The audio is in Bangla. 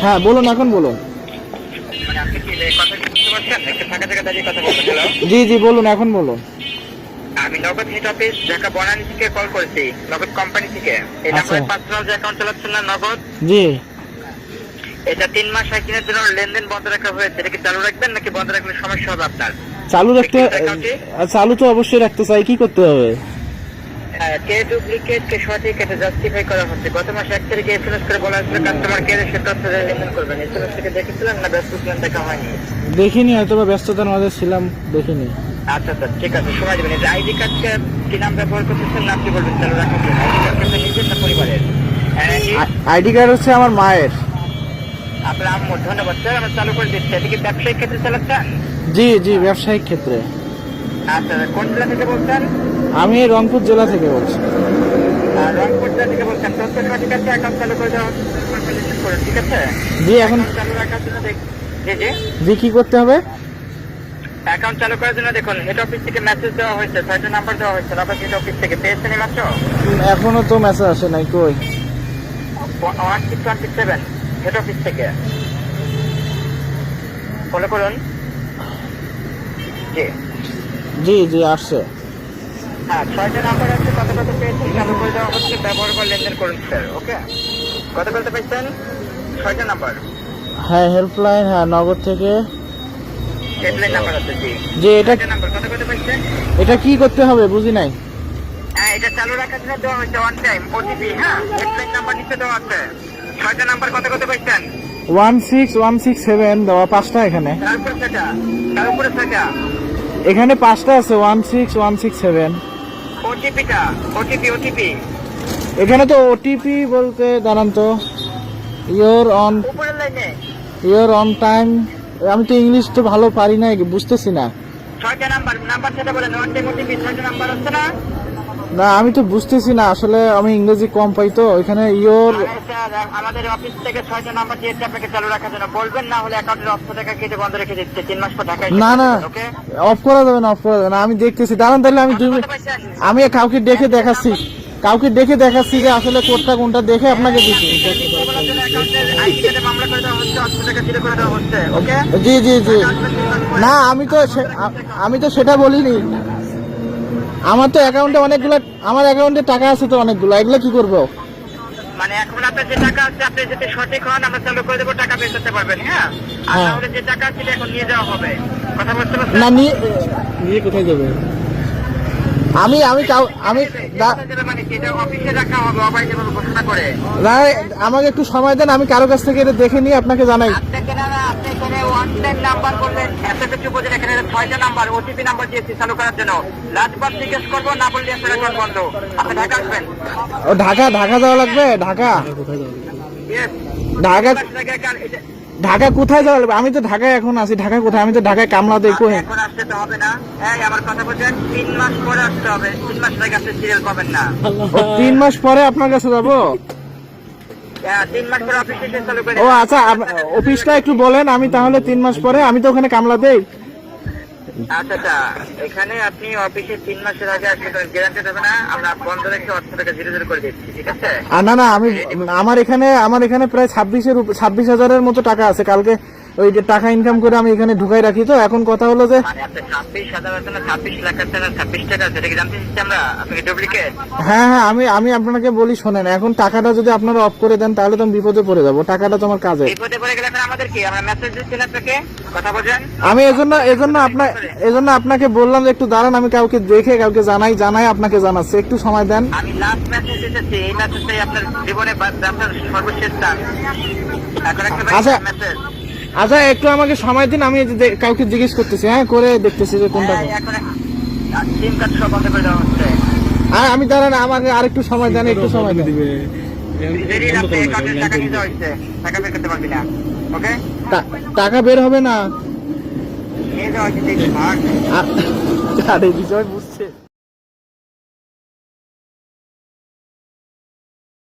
হ্যাঁ বলুন, এখন বলুন। মানে আপনি কি এই কথা বুঝতে পারছেন? একটু ফাঁকা জায়গা দাঁড়িয়ে কথা বলতে গেল। জি জি বলুন, এখন বলুন। আমি নগদ হেড অফিস ঢাকা বনানী থেকে কল করেছি, নগদ কোম্পানি থেকে। এই নাম্বারে পার্সোনাল যে অ্যাকাউন্ট চালাচ্ছেন না নগদ, জি। এটা 3 মাস 6 দিনের জন্য লেনদেন বন্ধ রাখা হয়েছে। এটা কি চালু রাখবেন নাকি বন্ধ রাখলে সমস্যা হবে আপনার? চালু রাখতে, চালু তো অবশ্যই রাখতে চাই, কি করতে হবে? কে ডুপ্লিকেট কে সঠিক এটা জাস্টিফাই করা হচ্ছে। গত মাসে 1 তারিখে এসএমএস করে বলা হয়েছিল কাস্টমার কেয়ারে সে তথ্য লেনদেন করবেন। এসএমএস থেকে দেখেছিলেন না ব্যস্ত ছিলেন দেখা হয়নি? দেখিনি, হয়তো বা ব্যস্ততার মাঝে ছিলাম, দেখিনি। আচ্ছা আচ্ছা ঠিক আছে, সময় দেবেন। এই আইডি কার্ডকে কি নাম ব্যবহার করতেছেন, নাম কি বলবেন চালু রাখার জন্য? আইডি কার্ড আপনার নিজের না পরিবারের? আইডি কার্ড হচ্ছে আমার মায়ের। আপনার আম্মু। ধন্যবাদ স্যার, আমরা চালু করে দিচ্ছি। এটা কি ব্যবসায়িক ক্ষেত্রে চালাচ্ছেন? জি জি, ব্যবসায়িক ক্ষেত্রে। আচ্ছা, কোন জেলা থেকে বলছেন? আমি রংপুর জেলা থেকে বলছি। রংপুর জেলা থেকে বলছেন। তথ্য সঠিক আছে, অ্যাকাউন্ট চালু করে দেওয়া হচ্ছে, ঠিক আছে? জি, এখন চালু রাখার জন্য জি জি জি কি করতে হবে? অ্যাকাউন্ট চালু করার জন্য দেখুন হেড অফিস থেকে মেসেজ দেওয়া হয়েছে, 6টা নাম্বার দেওয়া হয়েছে। আপনার হেড অফিস থেকে পেয়েছেন এই মাত্র? এখনো তো মেসেজ আসে নাই, কই? 1627 হেড অফিস থেকে ফলো করুন। জি জি জি আসছে। হ্যাঁ, 6টা নাম্বার আছে। কত কত পেয়েছেন চালু করে দেওয়া হচ্ছে, ব্যবহার করে লেনদেন করুন স্যার। ওকে, কত কত পেয়েছেন? 6টা নাম্বার। হ্যাঁ হেল্পলাইন, হ্যাঁ নগর থেকে। হেডলাইন নাম্বার আছে। জি যে এটা, 6টা নাম্বার। কত কত পেয়েছেন? এটা কি করতে হবে বুঝি নাই। হ্যাঁ, এটা চালু রাখার জন্য দেওয়া হয়েছে ওয়ান টাইম ওটিপি। হ্যাঁ, হেডলাইন নাম্বার নিচে দেওয়া আছে। 6টা নাম্বার। কত কত পেয়েছেন? 16167 দেওয়া, 5টা এখানে। তার উপরে 6টা, তার উপরে 6টা। এখানে 5টা আছে, 16167। ওটিপিটা, ওটিপি ওটিপি এখানে তো ওটিপি বলতে দাঁড়ান তো, ইয়োর অন, উপরের লাইনে ইয়োর অন টাইম। আমি তো ইংলিশ তো ভালো পারি না, বুঝতেছি না। 6টা নাম্বার, নাম্বার সেটা বলেন। ওয়ান টাইম ওটিপি 6টা নাম্বার হচ্ছে না? না আমি তো বুঝতেছি না আসলে, আমি ইংরেজি কম পাই তো। এখানে ইয়োর, স্যার আমাদের অফিস থেকে 6টা নাম্বার দিয়েছে আপনাকে চালু রাখার জন্য। বলবেন না হলে অ্যাকাউন্টের 800 টাকা কেটে বন্ধ রেখে দিচ্ছে। 3 মাস পর ঢাকায় না না ওকে। অফ করা যাবে না, অফ করা যাবে না। আমি দেখতেছি, দাঁড়ান তাহলে আমি আমি কাউকে ডেকে দেখাচ্ছি, কাউকে ডেকে দেখাচ্ছি যে আসলে কোনটা কোনটা দেখে আপনাকে দিচ্ছি। মামলা করে দেওয়া হচ্ছে, 800 টাকা জিরো করে দেওয়া হচ্ছে। ওকে, জি জি জি। না আমি তো সেটা বলিনি। আমার তো অ্যাকাউন্টে অনেকগুলো, আমার অ্যাকাউন্টে টাকা আছে তো অনেকগুলো, এগুলো কি করবো? মানে এখন আপনার যে টাকা আছে, আপনি যদি সঠিক হন আমরা চালু করে দেবো, টাকা বের করতে পারবেন। হ্যাঁ, আর হ্যাঁ। তাহলে যে টাকা আছে এখন নিয়ে যাওয়া হবে। কথা বলতে পারছেন? না নিয়ে কোথায় যাবে? আমি মানে কি এটা অফিসে রাখা হবে অবৈধভাবে ঘোষণা করে? না, আমাকে একটু সময় দেন, আমি কারো কাছ থেকে এটা দেখে নিয়ে আপনাকে জানাই। আপনাকে না, আপনি এখানে ওয়ান টাইম নাম্বার বললেন, এত কিছু বোঝেন। এখানে 6টা নাম্বার ওটিপি নাম্বার দিয়েছি চালু করার জন্য। লাস্টবার জিজ্ঞেস করবো, না বললে আপনার অ্যাকাউন্ট বন্ধ। আপনি ঢাকা আসবেন? ও ঢাকা যাওয়া লাগবে? ঢাকা Yes. ঢাকা এটা- ঢাকা কোথায় যাওয়া লাগবে? আমি তো ঢাকায় এখন আছি। ঢাকা কোথায়? আমি তো ঢাকায় কামলা দেখো। আপনি এখন আসতে তো হবে না। হ্যাঁ, আমার কথা বলছেন। 3 মাস পরে আসতে হবে। 3 মাস আগে আপনি সিরিয়াল পাবেন না। 3 মাস পরে আপনার কাছে যাবো? হ্যাঁ, 3 মাস পরে অফিসে এসে চালু করে ও আচ্ছা, অফিসটা একটু বলেন। আমি তাহলে 3 মাস পরে, আমি তো ওখানে কামলা দেই। আচ্ছা আচ্ছা, এখানে আপনি অফিসে 3 মাসের আগে আসলে গ্যারান্টি দেবে না। আমরা বন্ধ রেখে 800 টাকা জিরো জিরো করে দিচ্ছি, ঠিক আছে? আর না আমি আমার এখানে প্রায় 26,000-এর মতো টাকা আছে। কালকে ওই যে টাকা ইনকাম করে আমি এখানে ঢুকাই রাখি। তো এখন কথা হলো যে, মানে আপনি 26,000 আছে না, 26 লাখ আছে না, 26 টাকা আছে, এটা কি জানতে চাচ্ছি আমরা? আপনি ডুপ্লিকেট? হ্যাঁ হ্যাঁ, আমি আপনাকে বলি শোনেন, এখন টাকাটা যদি আপনারা অফ করে দেন তাহলে তো আমি বিপদে পড়ে যাবো। টাকাটা তো আমার কাজে। বিপদে পড়ে গেলে এখন আমাদের কি? আমরা মেসেজ দিচ্ছি না আপনাকে, কথা বলেন। আমি এজন্য আপনাকে বললাম যে একটু দাঁড়ান, আমি কাউকে দেখে কাউকে জানাই আপনাকে জানাচ্ছি, একটু সময় দেন। আমি লাস্ট মেসেজ দিতেছি, এই মেসেজটাই আপনার জীবনে আপনার সর্বশেষ চান। এখন একটা আচ্ছা। মেসেজ। আচ্ছা একটু আমাকে সময় দিন, আমি কাউকে জিজ্ঞেস করতেছি, হ্যাঁ করে দেখতেছি যে কোনটা। এখন সিম কার্ড সব বন্ধ করে দেওয়া হচ্ছে। আর আমি দাঁড়ান, আমাকে আরেকটু সময় দেন, একটু সময় দেন। দেরি রাতে অ্যাকাউন্টে টাকা নিয়ে যাওয়া হচ্ছে, টাকা বের করতে পারবি না। ওকে, টাকা বের হবে না। নিয়ে যাওয়া হচ্ছে 3 মাস। আরে বিষয় বুঝছে।